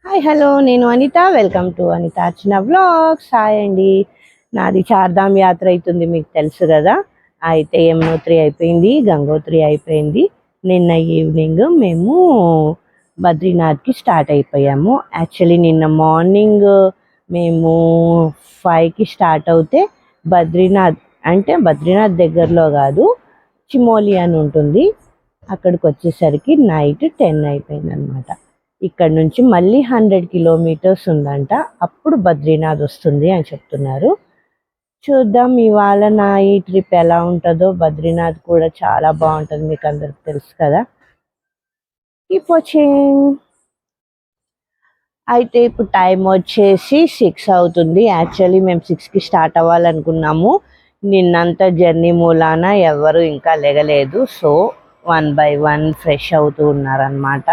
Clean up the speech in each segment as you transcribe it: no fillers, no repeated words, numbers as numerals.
Hi hello నేను Anitha welcome to Anitha Archana vlogs. Hi అండి. నాది చార్ధామ్ యాత్ర అవుతుంది, మీకు తెలుసు కదా. అయితే యమునోత్రి అయిపోయింది, గంగోత్రి అయిపోయింది. నిన్న ఈవినింగ్ మేము బద్రీనాథ్కి స్టార్ట్ అయిపోయాము. యాక్చువల్లీ నిన్న మార్నింగ్ మేము 5కి స్టార్ట్ అవుతే బద్రీనాథ్ దగ్గరలో కాదు, చిమోలి అని ఉంటుంది, అక్కడికి వచ్చేసరికి నైట్ 10 అయిపోయింది అనమాట. ఇక్కడ నుంచి మళ్ళీ 100 కిలోమీటర్స్ ఉందంట, అప్పుడు బద్రీనాథ్ వస్తుంది అని చెప్తున్నారు. చూద్దాం ఇవాళ నా ఈ ట్రిప్ ఎలా ఉంటుందో. బద్రీనాథ్ కూడా చాలా బాగుంటుంది, మీకు అందరికి తెలుసు కదా. Keep watching. అయితే ఇప్పుడు టైం వచ్చేసి 6 అవుతుంది. యాక్చువల్లీ మేము 6కి స్టార్ట్ అవ్వాలనుకున్నాము. నిన్నంతా జర్నీ మూలాన ఎవరు ఇంకా లెగలేదు, సో 1 by 1 ఫ్రెష్ అవుతూ ఉన్నారనమాట.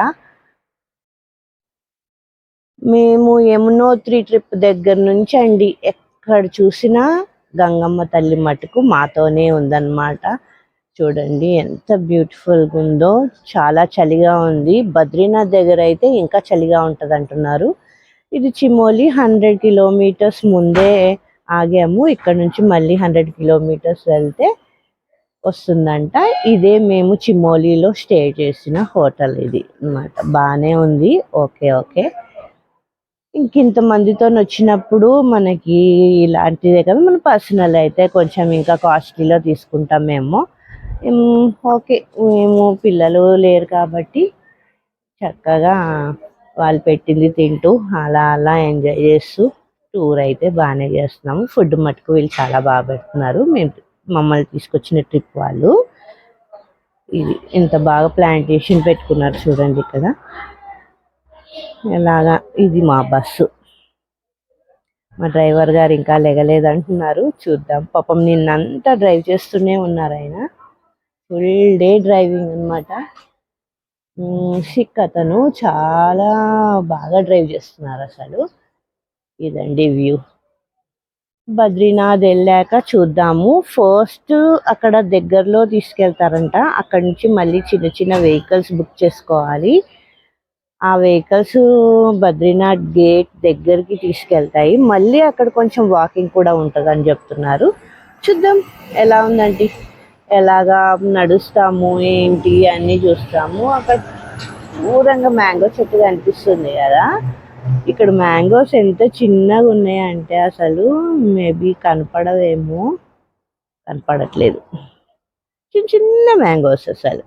మేము యమునోత్రి ట్రిప్ దగ్గర నుంచి అండి ఎక్కడ చూసినా గంగమ్మ తల్లి మటుకు మాతోనే ఉందన్నమాట. చూడండి ఎంత బ్యూటిఫుల్గా ఉందో. చాలా చలిగా ఉంది. బద్రీనాథ్ దగ్గర అయితే ఇంకా చలిగా ఉంటుంది అంటున్నారు. ఇది చిమోలి 100 కిలోమీటర్స్ ముందే ఆగాము. ఇక్కడ నుంచి మళ్ళీ 100 కిలోమీటర్స్ వెళ్తే వస్తుందంట. ఇదే మేము చిమోలిలో స్టే చేసిన హోటల్ ఇది అన్నమాట. బాగానే ఉంది. ఓకే. ఇంతమందితో వచ్చినప్పుడు మనకి ఇలాంటిదే కదా, మన పర్సనల్ అయితే కొంచెం ఇంకా కాస్ట్లీలో తీసుకుంటాం మేము. ఓకే, మేము పిల్లలు లేరు కాబట్టి చక్కగా వాళ్ళు పెట్టింది తింటూ అలా ఎంజాయ్ చేస్తూ టూర్ అయితే బాగానే చేస్తున్నాము. ఫుడ్ మటుకు వీళ్ళు చాలా బాగా పెడుతున్నారు. మమ్మల్ని తీసుకొచ్చిన ట్రిప్ వాళ్ళు ఇది ఎంత బాగా ప్లాంటేషన్ పెట్టుకున్నారు చూడండి ఇక్కడ. ఎలాగా ఇది మా బస్సు. మా డ్రైవర్ గారు ఇంకా లెగలేదు అంటున్నారు. చూద్దాం. పాపం నిన్నంతా డ్రైవ్ చేస్తూనే ఉన్నారు ఆయన. ఫుల్ డే డ్రైవింగ్ అనమాట. సిక్ అతను చాలా బాగా డ్రైవ్ చేస్తున్నారు అసలు. ఇదండి వ్యూ. బద్రీనాథ్ వెళ్ళాక చూద్దాము. ఫస్ట్ అక్కడ దగ్గరలో తీసుకెళ్తారంట. అక్కడి నుంచి మళ్ళీ చిన్న వెహికల్స్ బుక్ చేసుకోవాలి. ఆ వెహికల్స్ బద్రీనాథ్ గేట్ దగ్గరికి తీసుకెళ్తాయి. మళ్ళీ అక్కడ కొంచెం వాకింగ్ కూడా ఉంటుందని చెప్తున్నారు. చూద్దాం ఎలా ఉందండి. ఎలాగా నడుస్తాము ఏంటి అన్నీ చూస్తాము. అక్కడ దూరంగా మ్యాంగో చెట్టు కనిపిస్తుంది కదా. ఇక్కడ మ్యాంగోస్ ఎంత చిన్నగా ఉన్నాయంటే అసలు మేబీ కనపడవేమో, కనపడట్లేదు. చిన్న మ్యాంగోస్, అసలు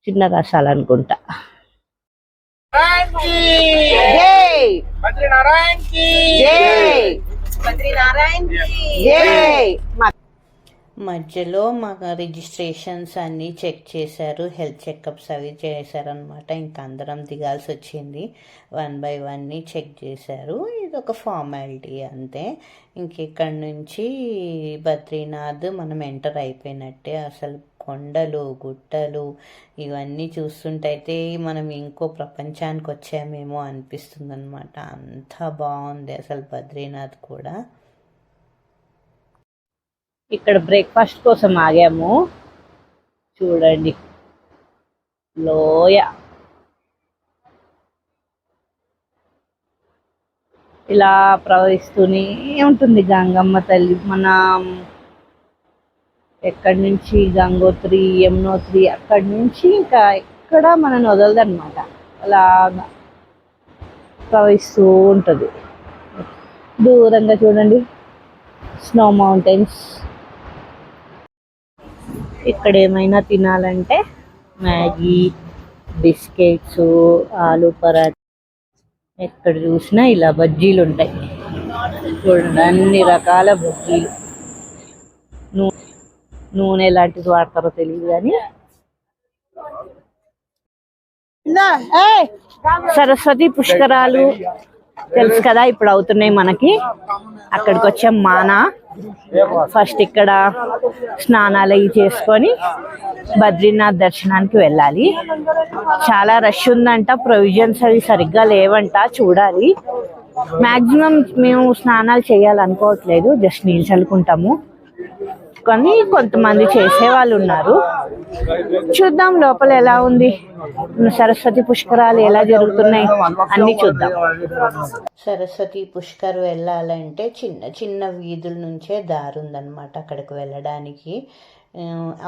చిన్న రసాలు అనుకుంటా. మధ్యలో మాకు రిజిస్ట్రేషన్స్ అన్నీ చెక్ చేశారు, హెల్త్ చెకప్స్ అవి చేశారనమాట. ఇంకా అందరం దిగాల్సి వచ్చింది. 1 by 1 చెక్ చేశారు. ఇది ఒక ఫార్మాలిటీ అంతే. ఇంకెక్కడి నుంచి బద్రీనాథ్ మనం ఎంటర్ అయిపోయినట్టే. అసలు కొండలు గుట్టలు ఇవన్నీ చూస్తుంటే అయితే మనం ఇంకో ప్రపంచానికి వచ్చామేమో అనిపిస్తుంది అనమాట. అంత బాగుంది అసలు బద్రీనాథ్ కూడా. ఇక్కడ బ్రేక్ఫాస్ట్ కోసం ఆగాము. చూడండి లోయ ఇలా ప్రవహిస్తూనే ఉంటుంది గంగమ్మ తల్లి. మనం ఎక్కడి నుంచి గంగోత్రి యమునోత్రి అక్కడి నుంచి ఇంకా ఎక్కడ మనని వదలదన్నమాట. అలాగా ప్రవహిస్తూ ఉంటుంది. దూరంగా చూడండి స్నో మౌంటైన్స్. ఇక్కడ ఏమైనా తినాలంటే మ్యాగీ, బిస్కెట్స్, ఆలు పరాఠా, ఎక్కడ చూసినా ఇలా బజ్జీలు ఉంటాయి. చూడండి అన్ని రకాల బజ్జీలు. నూనె ఎలాంటిది వాడతారో తెలియదు కానీ. సరస్వతి పుష్కరాలు తెలుసు కదా, ఇప్పుడు అవుతున్నాయి మనకి. అక్కడికి వచ్చాం మానా. ఫస్ట్ ఇక్కడ స్నానాలు అవి చేసుకొని బద్రీనాథ్ దర్శనానికి వెళ్ళాలి. చాలా రష్ ఉందంట, ప్రొవిజన్స్ అవి సరిగ్గా లేవంట. చూడాలి. మ్యాక్సిమం మేము స్నానాలు చేయాలనుకోవట్లేదు, జస్ట్ నీళ్ళు చల్లుకుంటాము. కానీ కొంతమంది చేసే వాళ్ళు ఉన్నారు. చూద్దాం లోపల ఎలా ఉంది, సరస్వతి పుష్కరాలు ఎలా జరుగుతున్నాయి అన్ని చూద్దాం. సరస్వతి పుష్కర్ వెళ్ళాలంటే చిన్న చిన్న వీధుల నుంచే దారి ఉందన్నమాట అక్కడికి వెళ్ళడానికి.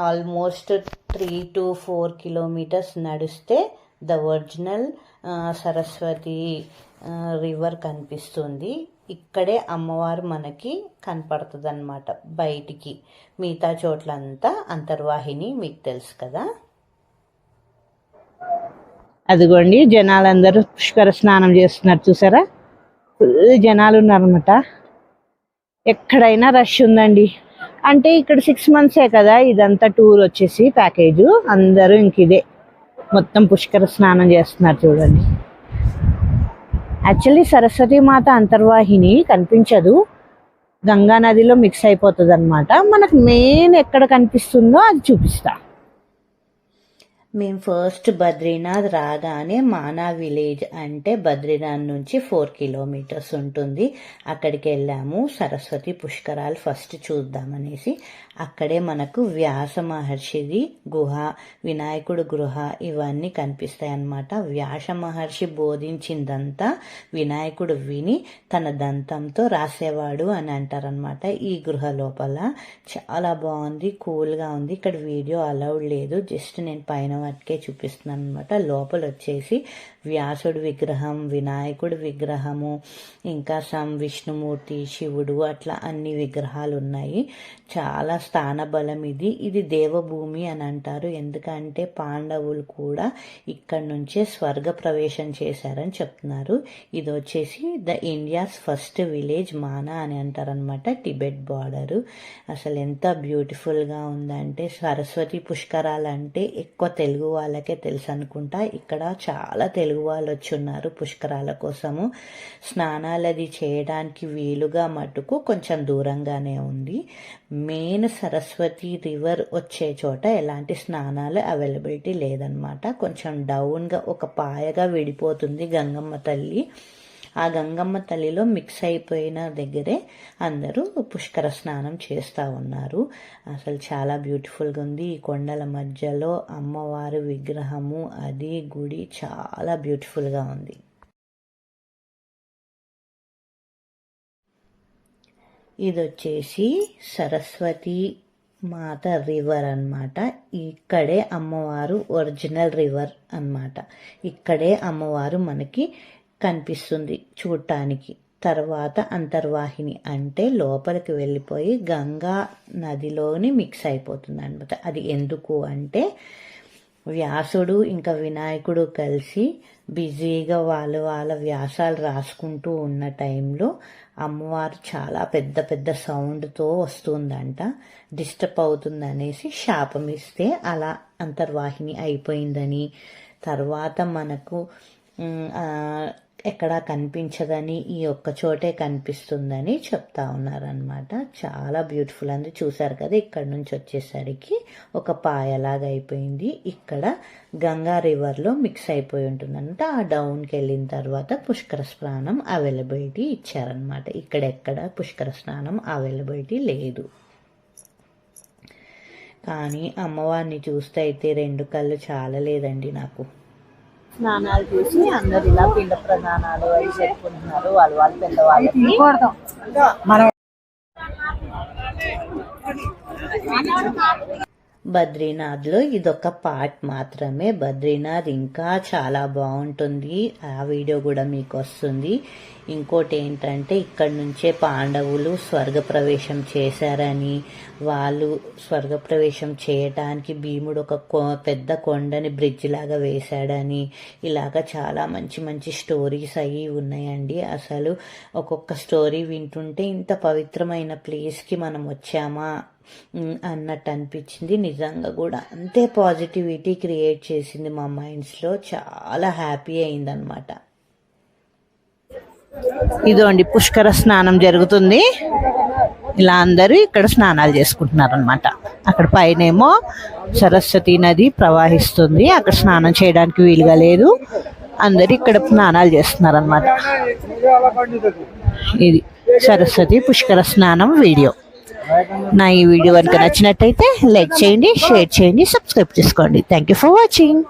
ఆల్మోస్ట్ 3 to 4 kilometers నడిస్తే ద ఒరిజినల్ సరస్వతి రివర్ కనిపిస్తుంది. ఇక్కడే అమ్మవారు మనకి కనపడుతుంది అన్నమాట బయటికి. మిగతా చోట్లంతా అంతర్వాహిని మీకు తెలుసు కదా. అదిగోండి జనాలందరూ పుష్కర స్నానం చేస్తున్నారు చూసారా, ఫుల్ జనాలు ఉన్నారన్నమాట. ఎక్కడైనా రష్ ఉందండి. అంటే ఇక్కడ 6 months కదా ఇదంతా టూర్ వచ్చేసి ప్యాకేజు. అందరూ ఇంక ఇదే మొత్తం పుష్కర స్నానం చేస్తున్నారు చూడండి. యాక్చువల్లీ సరస్వతి మాత అంతర్వాహిని కనిపించదు, గంగా నదిలో మిక్స్ అయిపోతుంది అనమాట. మనకు మెయిన్ ఎక్కడ కనిపిస్తుందో అది చూపిస్తా. మేము ఫస్ట్ బద్రీనాథ్ రాగానే మానా విలేజ్ అంటే బద్రీనాథ్ నుంచి 4 kilometers ఉంటుంది. అక్కడికి వెళ్ళాము సరస్వతి పుష్కరాలు ఫస్ట్ చూద్దామనేసి. అక్కడే మనకు వ్యాస మహర్షిది గుహ, వినాయకుడు గృహ ఇవన్నీ కనిపిస్తాయి అన్నమాట. వ్యాస మహర్షి బోధించిందంతా వినాయకుడు విని తన దంతంతో రాసేవాడు అని అంటారనమాట. ఈ గృహ లోపల చాలా బాగుంది, కూల్గా ఉంది. ఇక్కడ వీడియో అలౌడ్ లేదు, జస్ట్ నేను పైన వాటికే చూపిస్తున్నాను అనమాట. లోపల వచ్చేసి వ్యాసుడు విగ్రహం, వినాయకుడు విగ్రహము, ఇంకా విష్ణుమూర్తి, శివుడు అట్లా అన్ని విగ్రహాలు ఉన్నాయి. చాలా స్థాన బలం ఇది. ఇది దేవభూమి అని అంటారు, ఎందుకంటే పాండవులు కూడా ఇక్కడ నుంచే స్వర్గ ప్రవేశం చేశారని చెప్తున్నారు. ఇది వచ్చేసి ద ఇండియాస్ ఫస్ట్ విలేజ్ మానా అని అంటారనమాట, టిబెట్ బార్డరు. అసలు ఎంత బ్యూటిఫుల్గా ఉందంటే, సరస్వతి పుష్కరాలు అంటే ఎక్కువ తెలుగు వాళ్ళకే తెలుసు అనుకుంటా. ఇక్కడ చాలా తెలుగు వాళ్ళు వచ్చి ఉన్నారు పుష్కరాల కోసము. స్నానాలది చేయడానికి వీలుగా మటుకు కొంచెం దూరంగానే ఉంది. మెయిన్ సరస్వతి రివర్ వచ్చే చోట ఎలాంటి స్నానాలు అవైలబిలిటీ లేదనమాట. కొంచెం డౌన్గా ఒక పాయగా విడిపోతుంది గంగమ్మ తల్లి. ఆ గంగమ్మ తల్లిలో మిక్స్ అయిపోయిన దగ్గరే అందరూ పుష్కర స్నానం చేస్తూ ఉన్నారు. అసలు చాలా బ్యూటిఫుల్గా ఉంది. ఈ కొండల మధ్యలో అమ్మవారి విగ్రహము, అది గుడి చాలా బ్యూటిఫుల్గా ఉంది. ఇది వచ్చేసి సరస్వతి మాత రివర్ అన్నమాట. ఇక్కడే అమ్మవారు ఒరిజినల్ రివర్ అన్నమాట. ఇక్కడే అమ్మవారు మనకి కనిపిస్తుంది చూడటానికి. తర్వాత అంతర్వాహిని అంటే లోపలికి వెళ్ళిపోయి గంగా నదిలోని మిక్స్ అయిపోతుంది అనమాట. అది ఎందుకు అంటే వ్యాసుడు ఇంకా వినాయకుడు కలిసి బిజీగా వాళ్ళ వ్యాసాలు రాసుకుంటూ ఉన్న టైంలో అమ్మవారు చాలా పెద్ద పెద్ద సౌండ్తో వస్తుందంట, డిస్టర్బ్ అవుతుందనేసి శాపం ఇస్తే అలా అంతర్వాహిని అయిపోయిందని, తర్వాత మనకు ఎక్కడా కనిపించదని ఈ ఒక్క చోటే కనిపిస్తుందని చెప్తా ఉన్నారనమాట. చాలా బ్యూటిఫుల్ అంది. చూసారు కదా, ఇక్కడ నుంచి వచ్చేసరికి ఒక పాయలాగా అయిపోయింది. ఇక్కడ గంగా రివర్లో మిక్స్ అయిపోయి ఉంటుందంట. ఆ డౌన్కి వెళ్ళిన తర్వాత పుష్కర స్నానం అవైలబిలిటీ ఇచ్చారనమాట. ఇక్కడెక్కడ పుష్కర స్నానం అవైలబిలిటీ లేదు. కానీ అమ్మవారిని చూస్తే అయితే 2 కళ్ళు చాలలేదండి నాకు. స్నానాలు చూసి అందరు ఇలా పిండ ప్రధానాలు అవి చెప్పుకుంటున్నారు వాళ్ళ పెద్దవాళ్ళకి. బద్రీనాథ్లో ఇదొక పార్ట్ మాత్రమే. బద్రీనాథ్ ఇంకా చాలా బాగుంటుంది, ఆ వీడియో కూడా మీకు వస్తుంది. ఇంకోటి ఏంటంటే ఇక్కడ నుంచే పాండవులు స్వర్గప్రవేశం చేశారని, వాళ్ళు స్వర్గప్రవేశం చేయటానికి భీముడు ఒక పెద్ద కొండని బ్రిడ్జ్ లాగా వేశాడని, ఇలాగ చాలా మంచి మంచి స్టోరీస్ అవి ఉన్నాయండి. అసలు ఒక్కొక్క స్టోరీ వింటుంటే ఇంత పవిత్రమైన ప్లేస్కి మనం వచ్చామా అన్నట్టు అనిపించింది. నిజంగా కూడా అంతే పాజిటివిటీ క్రియేట్ చేసింది మా మైండ్స్లో. చాలా హ్యాపీ అయిందనమాట. ఇదోండి పుష్కర స్నానం జరుగుతుంది. ఇలా అందరూ ఇక్కడ స్నానాలు చేసుకుంటున్నారు అనమాట. అక్కడ పైనేమో సరస్వతి నది ప్రవహిస్తుంది, అక్కడ స్నానం చేయడానికి వీలుగా లేదు. అందరూ ఇక్కడ స్నానాలు చేస్తున్నారు అనమాట. ఇది సరస్వతి పుష్కర స్నానం వీడియో. నా ఈ వీడియో కనుక నచ్చినట్టయితే లైక్ చేయండి, షేర్ చేయండి, సబ్స్క్రైబ్ చేసుకోండి. Thank you for watching.